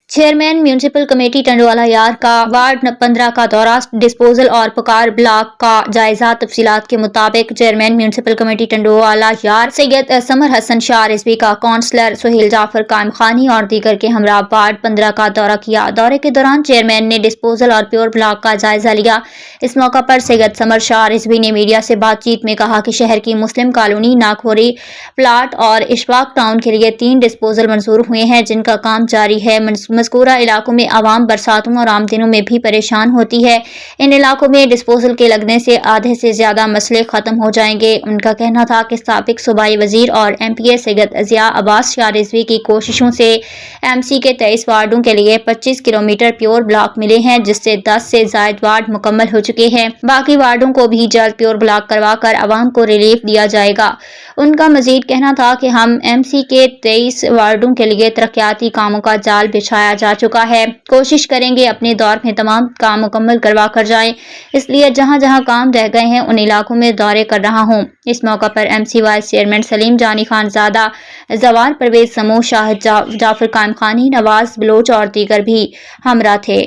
Chairman municipal committee ٹنڈوالا یار کا ward 15 کا دورہ، ڈسپوزل اور پکار بلاک کا جائزہ۔ تفصیلات کے مطابق چیئرمین میونسپل کمیٹی ٹنڈوالا یار سید سمر حسن شاہ رضوی کا کونسلر سہیل جعفر قائم خانی اور دیگر کے ہمراہ وارڈ 15 کا دورہ کیا۔ دورے کے دوران چیئرمین نے ڈسپوزل اور پیور بلاک کا جائزہ لیا۔ اس موقع پر سید سمر شاہ رضوی نے میڈیا سے بات چیت میں کہا کہ شہر کی مسلم کالونی، ناکھوری پلاٹ اور اشفاق ٹاؤن کے لیے 3 ڈسپوزل منظور ہوئے ہیں، جن کا کام جاری ہے۔ مذکورہ علاقوں میں عوام برساتوں اور عام دنوں میں بھی پریشان ہوتی ہے۔ ان علاقوں میں ڈسپوزل کے لگنے سے آدھے سے زیادہ مسئلے ختم ہو جائیں گے۔ ان کا کہنا تھا کہ سابق صوبائی وزیر اور ایم پی اے سید ضیاء عباس شاہ رضوی کی کوششوں سے ایم سی کے 23 وارڈوں کے لیے 25 کلومیٹر پیور بلاک ملے ہیں، جس سے 10 سے زائد وارڈ مکمل ہو چکے ہیں۔ باقی وارڈوں کو بھی جلد پیور بلاک کروا کر عوام کو ریلیف دیا جائے گا۔ ان کا مزید کہنا تھا کہ ہم ایم سی کے 23 وارڈوں کے لیے ترقیاتی کاموں کا جال بچھایا جا چکا ہے۔ کوشش کریں گے اپنے دور میں تمام کام مکمل کروا کر جائیں، اس لیے جہاں جہاں کام رہ گئے ہیں ان علاقوں میں دورے کر رہا ہوں۔ اس موقع پر ایم سی وائس چیئرمین سلیم جانی خان زادہ، زوار پرویز سمو، شاہد جعفر قائم خانی، نواز بلوچ اور دیگر بھی ہمراہ تھے۔